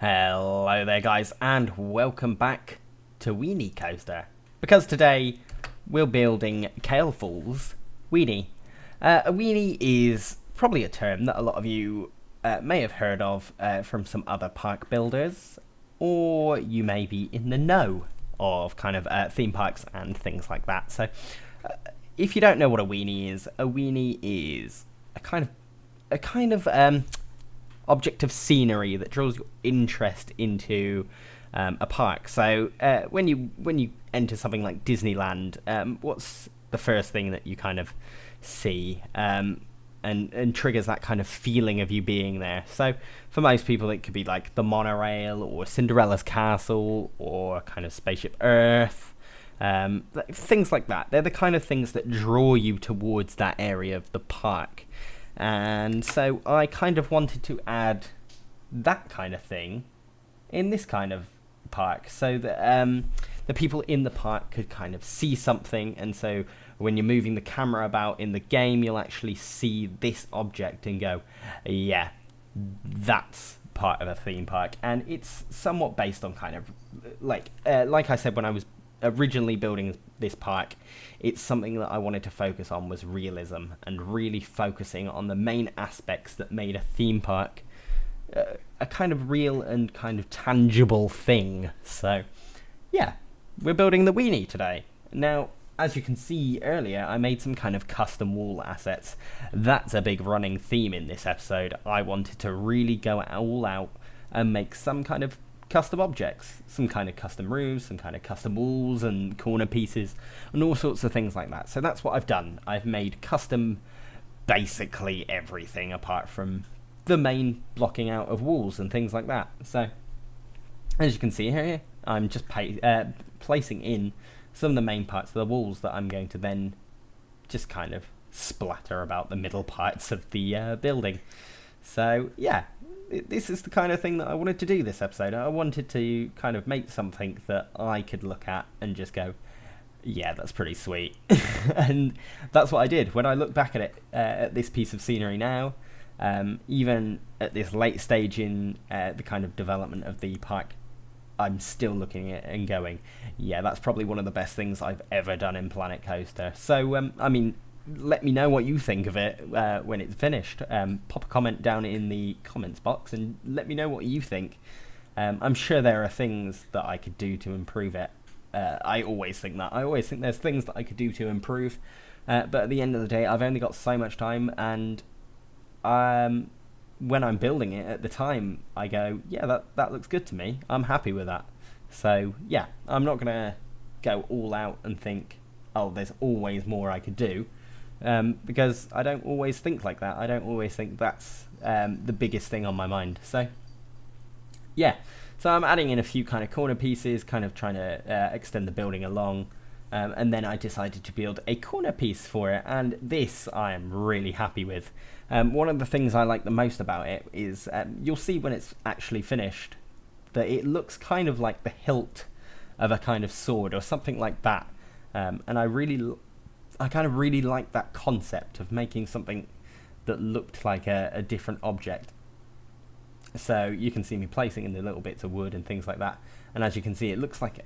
Hello there guys and welcome back to Weenie Coaster, because today we're building Caelfall's Weenie. A weenie is probably a term that a lot of you may have heard of from some other park builders, or you may be in the know of kind of theme parks and things like that. So if you don't know what a weenie is a kind of object of scenery that draws your interest into a park. So when you enter something like Disneyland, what's the first thing that you kind of see and triggers that kind of feeling of you being there? So for most people, it could be like the monorail or Cinderella's castle or kind of Spaceship Earth. Things like that. They're the kind of things that draw you towards that area of the park. And so I kind of wanted to add that kind of thing in this kind of park, so that the people in the park could kind of see something. And so when you're moving the camera about in the game, you'll actually see this object and go, yeah, that's part of a theme park. And it's somewhat based on kind of like I said, when I was originally building this park, it's something that I wanted to focus on was realism, and really focusing on the main aspects that made a theme park a kind of real and kind of tangible thing. So yeah, we're building the weenie today. Now, as you can see earlier, I made some kind of custom wall assets. That's a big running theme in this episode. I wanted to really go all out and make some kind of custom objects, some kind of custom roofs, some kind of custom walls and corner pieces and all sorts of things like that. So that's what I've done. I've made custom basically everything apart from the main blocking out of walls and things like that. So as you can see here, I'm just placing in some of the main parts of the walls that I'm going to then just kind of splatter about the middle parts of the building. So yeah, this is the kind of thing that I wanted to do this episode. I wanted to kind of make something that I could look at and just go, yeah, that's pretty sweet. And that's what I did. When I look back at it, at this piece of scenery now, even at this late stage in the kind of development of the park, I'm still looking at it and going, yeah, that's probably one of the best things I've ever done in Planet Coaster. So, I mean, let me know what you think of it when it's finished. Pop a comment down in the comments box and let me know what you think. I'm sure there are things that I could do to improve it. I always think that. I always think there's things that I could do to improve. But at the end of the day, I've only got so much time, and when I'm building it at the time, I go, yeah, that looks good to me. I'm happy with that. So yeah, I'm not going to go all out and think, oh, there's always more I could do. Because I don't always think like that. I don't always think that's the biggest thing on my mind. So yeah, so I'm adding in a few kind of corner pieces, kind of trying to extend the building along, and then I decided to build a corner piece for it, and this I am really happy with. One of the things I like the most about it is you'll see when it's actually finished that it looks kind of like the hilt of a kind of sword or something like that, and I kind of really like that concept of making something that looked like a different object. So you can see me placing in the little bits of wood and things like that. And as you can see, it looks like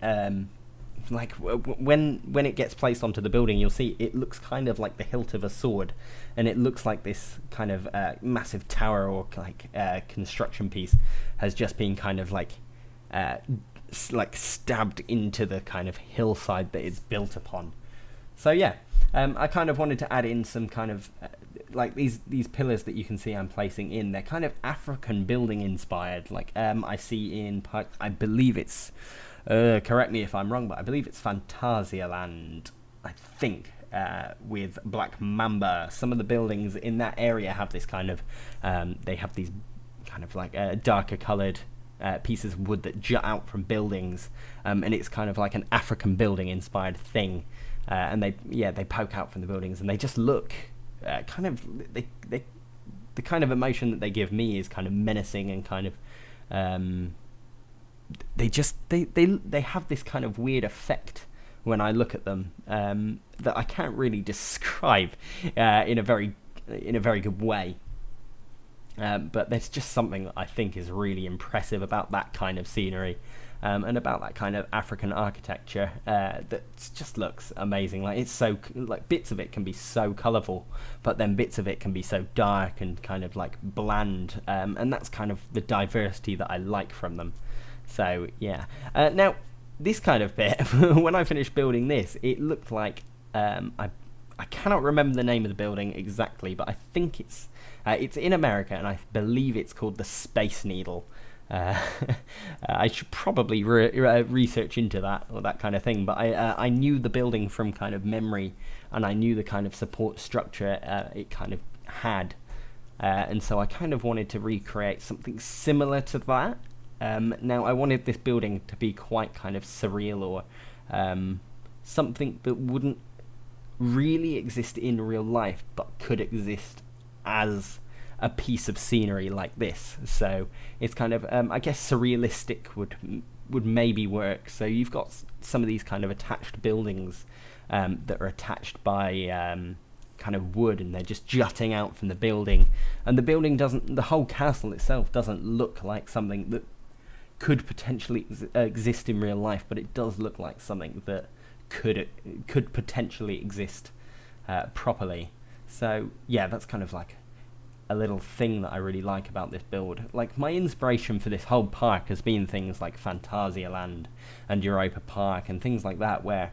when it gets placed onto the building, you'll see it looks kind of like the hilt of a sword. And it looks like this kind of massive tower or like construction piece has just been kind of like stabbed into the kind of hillside that it's built upon. So yeah, I kind of wanted to add in some kind of like these pillars that you can see I'm placing in. They're kind of African building inspired. Like I see in park, I believe it's correct me if I'm wrong, but I believe it's Phantasialand, I think, with Black Mamba. Some of the buildings in that area have this kind of they have these kind of like darker coloured pieces of wood that jut out from buildings, and it's kind of like an African building inspired thing. And they poke out from the buildings, and they just look kind of the kind of emotion that they give me is kind of menacing and kind of they have this kind of weird effect when I look at them that I can't really describe in a very good way. But there's just something that I think is really impressive about that kind of scenery, and about that kind of African architecture that just looks amazing. Like, it's so, like, bits of it can be so colourful, but then bits of it can be so dark and kind of like bland, and that's kind of the diversity that I like from them. So yeah. Now, this kind of bit, when I finished building this, it looked like I cannot remember the name of the building exactly, but I think it's in America, and I believe it's called the Space Needle. I should probably research into that or that kind of thing, but I knew the building from kind of memory, and I knew the kind of support structure it kind of had, and so I kind of wanted to recreate something similar to that. Now, I wanted this building to be quite kind of surreal, or something that wouldn't really exist in real life, but could exist as a piece of scenery like this. So it's kind of, I guess, surrealistic would maybe work. So you've got some of these kind of attached buildings that are attached by kind of wood, and they're just jutting out from the building. And the building doesn't, the whole castle itself doesn't look like something that could potentially exist in real life, but it does look like something that could potentially exist properly. So yeah, that's kind of like a little thing that I really like about this build. Like, my inspiration for this whole park has been things like Phantasialand and Europa Park and things like that, where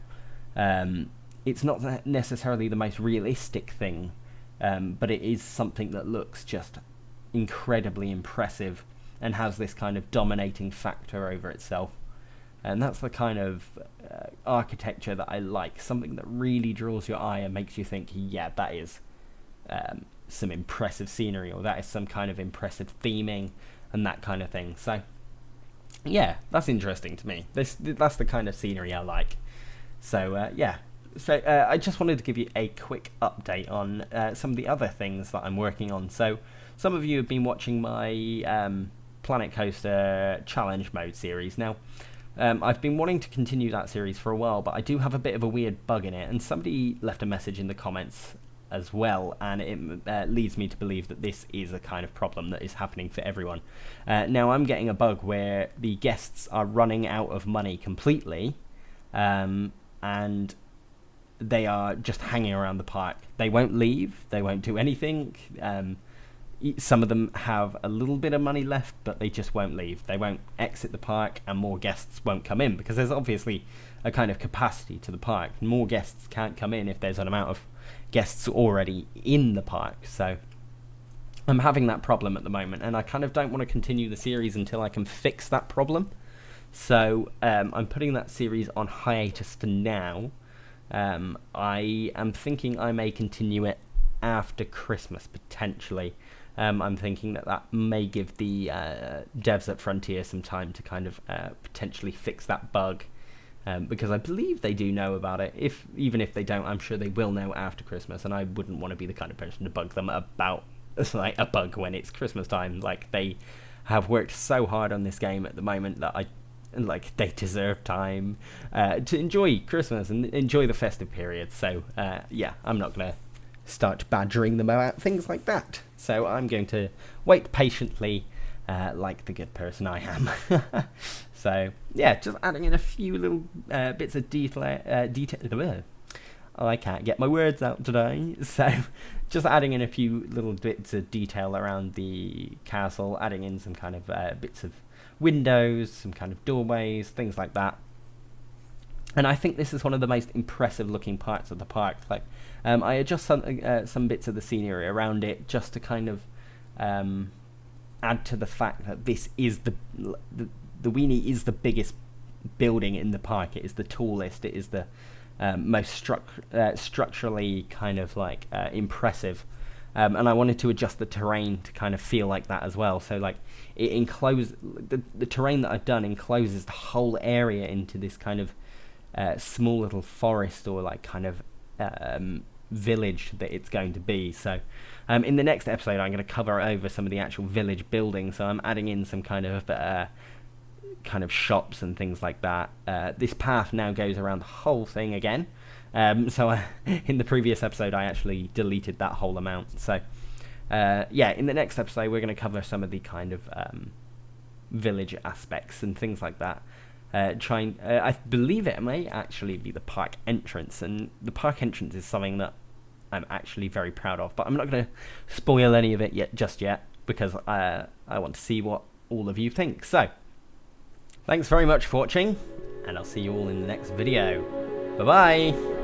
it's not necessarily the most realistic thing, but it is something that looks just incredibly impressive and has this kind of dominating factor over itself. And that's the kind of architecture that I like, something that really draws your eye and makes you think, yeah, that is some impressive scenery, or that is some kind of impressive theming and that kind of thing. So yeah, that's interesting to me. That's the kind of scenery I like. So yeah, so I just wanted to give you a quick update on some of the other things that I'm working on. So some of you have been watching my Planet Coaster Challenge Mode series. Now, I've been wanting to continue that series for a while, but I do have a bit of a weird bug in it, and somebody left a message in the comments as well, and it leads me to believe that this is a kind of problem that is happening for everyone. Now, I'm getting a bug where the guests are running out of money completely, and they are just hanging around the park. They won't leave, they won't do anything. Some of them have a little bit of money left, but they just won't leave. They won't exit the park, and more guests won't come in, because there's obviously a kind of capacity to the park. More guests can't come in if there's an amount of guests already in the park. So I'm having that problem at the moment, and I kind of don't want to continue the series until I can fix that problem. So I'm putting that series on hiatus for now. I am thinking I may continue it after Christmas, potentially. I'm thinking that may give the devs at Frontier some time to kind of potentially fix that bug, because I believe they do know about it. Even if they don't, I'm sure they will know after Christmas, and I wouldn't want to be the kind of person to bug them about like a bug when it's Christmas time. Like, they have worked so hard on this game at the moment that they deserve time to enjoy Christmas and enjoy the festive period. So yeah, I'm not gonna start badgering them about things like that. So I'm going to wait patiently, like the good person I am. So yeah, just adding in a few little bits of detail. I can't get my words out today. So just adding in a few little bits of detail around the castle, adding in some kind of bits of windows, some kind of doorways, things like that. And I think this is one of the most impressive looking parts of the park. Like, I adjust some bits of the scenery around it just to kind of add to the fact that this is the Weenie is the biggest building in the park. It is the tallest. It is the most structurally kind of like impressive. And I wanted to adjust the terrain to kind of feel like that as well. So like, it encloses the terrain that I've done encloses the whole area into this kind of small little forest, or like kind of village that it's going to be. So in the next episode, I'm going to cover over some of the actual village buildings. So I'm adding in some kind of shops and things like that. This path now goes around the whole thing again. So in the previous episode, I actually deleted that whole amount. So yeah, in the next episode, we're going to cover some of the kind of village aspects and things like that. I believe it may actually be the park entrance, and the park entrance is something that I'm actually very proud of, but I'm not going to spoil any of it just yet, because I want to see what all of you think. So, thanks very much for watching, and I'll see you all in the next video. Bye-bye!